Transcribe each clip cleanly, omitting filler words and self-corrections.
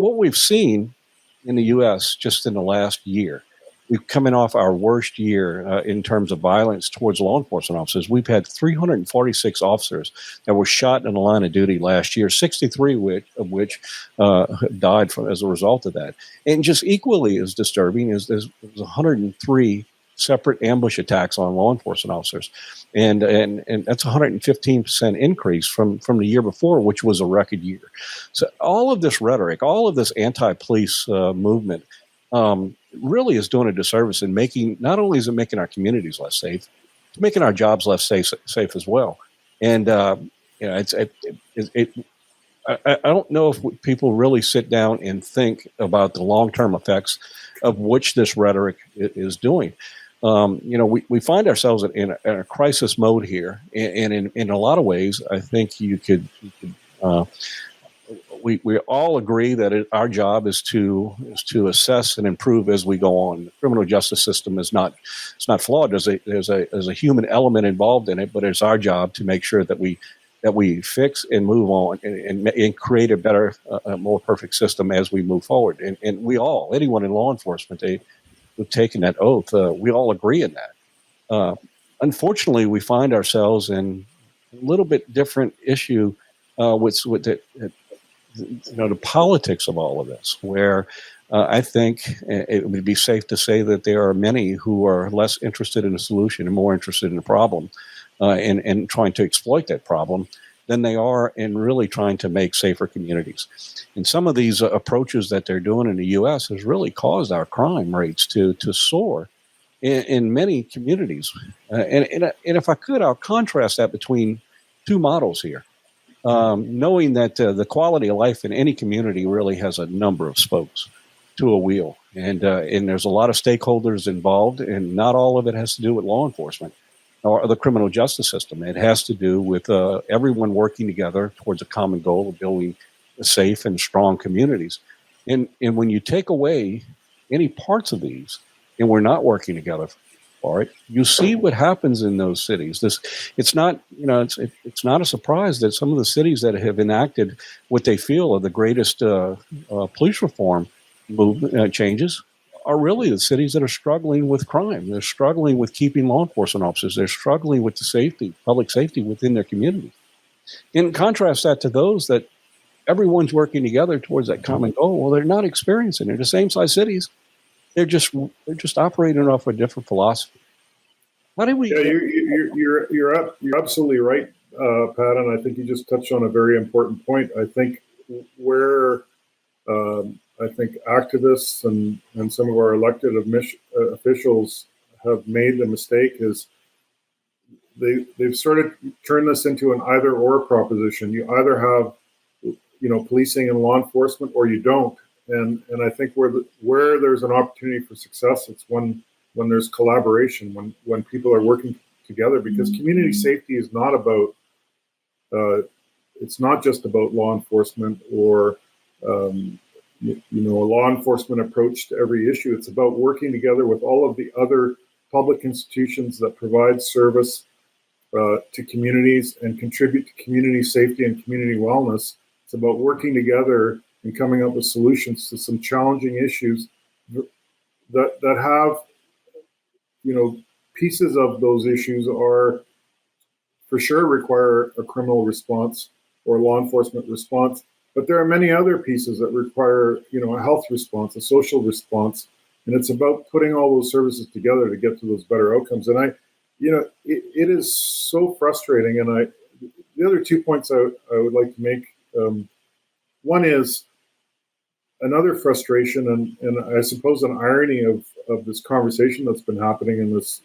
what we've seen in the U.S. just in the last year, we've coming off our worst year in terms of violence towards law enforcement officers. We've had 346 officers that were shot in the line of duty last year, 63 of which died as a result of that. And just equally as disturbing is there's 103 separate ambush attacks on law enforcement officers. And that's a 115% increase from the year before, which was a record year. So all of this rhetoric, all of this anti-police movement really is doing a disservice in making, not only is it making our communities less safe, it's making our jobs less safe as well. And, I don't know if people really sit down and think about the long-term effects of which this rhetoric is doing. We find ourselves in a crisis mode here, and in a lot of ways, I think we all agree that our job is to assess and improve as we go on. The criminal justice system it's not flawed. There's a human element involved in it, but it's our job to make sure that we fix and move on and create a better, more perfect system as we move forward. And anyone in law enforcement, who've taken that oath, we all agree in that. Unfortunately, we find ourselves in a little bit different issue with the politics of all of this, where I think it would be safe to say that there are many who are less interested in a solution and more interested in the problem and trying to exploit that problem than they are in really trying to make safer communities. And some of these approaches that they're doing in the U.S. has really caused our crime rates to soar in many communities. And if I could, I'll contrast that between two models here. Knowing that the quality of life in any community really has a number of spokes to a wheel. And there's a lot of stakeholders involved, and not all of it has to do with law enforcement or the criminal justice system. It has to do with everyone working together towards a common goal of building safe and strong communities. And when you take away any parts of these, and we're not working together for it, you see what happens in those cities. It's not a surprise that some of the cities that have enacted what they feel are the greatest police reform movement changes are really the cities that are struggling with crime. They're struggling with keeping law enforcement officers. They're struggling with the public safety within their community. In contrast that to those that everyone's working together towards that common goal, well, they're not experiencing it. The same size cities, they're just operating off a different philosophy. How do we? Yeah, you're absolutely right, Pat, and I think you just touched on a very important point. I think where I think activists and some of our elected officials have made the mistake is they've sort of turned this into an either-or proposition. You either have policing and law enforcement, or you don't. And I think where there's an opportunity for success, it's when there's collaboration, when people are working together, because community safety is not about it's not just about law enforcement or a law enforcement approach to every issue. It's about working together with all of the other public institutions that provide service to communities and contribute to community safety and community wellness. It's about working together and coming up with solutions to some challenging issues that have, pieces of those issues are for sure require a criminal response or law enforcement response. But there are many other pieces that require, a health response, a social response, and it's about putting all those services together to get to those better outcomes. And it is so frustrating. And the other 2 points I would like to make. One is another frustration, and I suppose an irony of this conversation that's been happening in this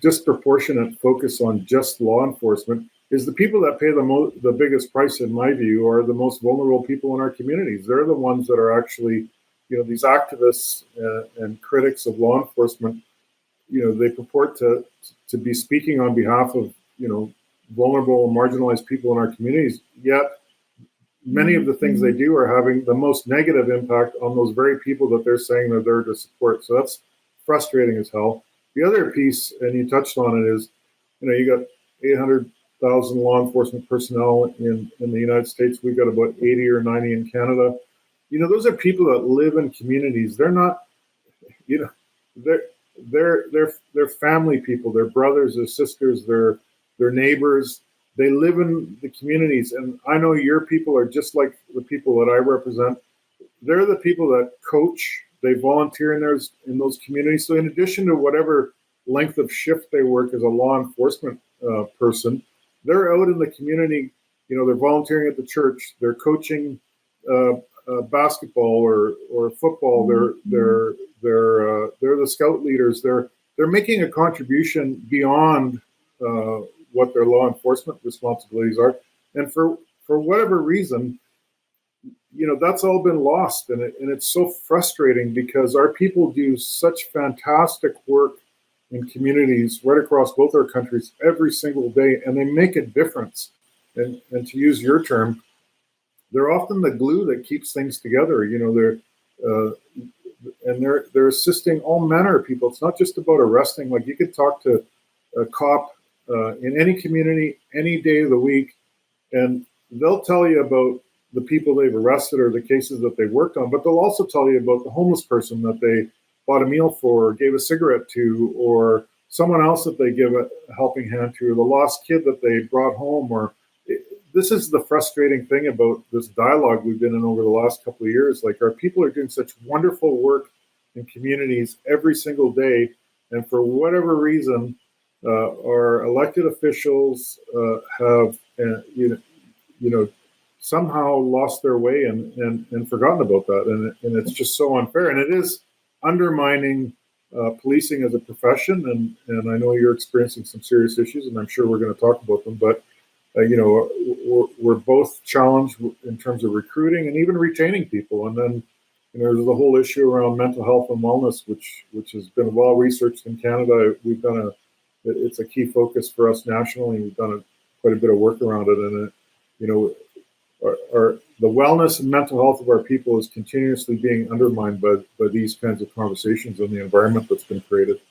disproportionate focus on just law enforcement, is the people that pay the biggest price, in my view, are the most vulnerable people in our communities. They're the ones that are actually, these activists and critics of law enforcement. They purport to be speaking on behalf of, vulnerable and marginalized people in our communities. Yet, many of the things they do are having the most negative impact on those very people that they're saying they're there to support. So that's frustrating as hell. The other piece, and you touched on it, is, you got 800 law enforcement personnel in the United States. We've got about 80 or 90 in Canada. Those are people that live in communities. They're not, they're family people. They're brothers, their sisters, their neighbors. They live in the communities. And I know your people are just like the people that I represent. They're the people that coach. They volunteer in those communities. So in addition to whatever length of shift they work as a law enforcement person, they're out in the community. They're volunteering at the church. They're coaching basketball or football. They're the scout leaders. They're making a contribution beyond what their law enforcement responsibilities are. And for whatever reason, that's all been lost, and it's so frustrating because our people do such fantastic work in communities right across both our countries every single day, and they make a difference. And to use your term, they're often the glue that keeps things together. They're assisting all manner of people. It's not just about arresting. Like, you could talk to a cop in any community any day of the week, and they'll tell you about the people they've arrested or the cases that they worked on, but they'll also tell you about the homeless person that they bought a meal for, or gave a cigarette to, or someone else that they give a helping hand to, or the lost kid that they brought home. This is the frustrating thing about this dialogue we've been in over the last couple of years. Like, our people are doing such wonderful work in communities every single day, and for whatever reason, our elected officials have, somehow lost their way and forgotten about that. And it's just so unfair. And it is undermining policing as a profession. And I know you're experiencing some serious issues, and I'm sure we're going to talk about them. But, we're both challenged in terms of recruiting and even retaining people. And then, there's the whole issue around mental health and wellness, which has been well researched in Canada. It's a key focus for us nationally. We've done quite a bit of work around it. And, the wellness and mental health of our people is continuously being undermined by these kinds of conversations and the environment that's been created.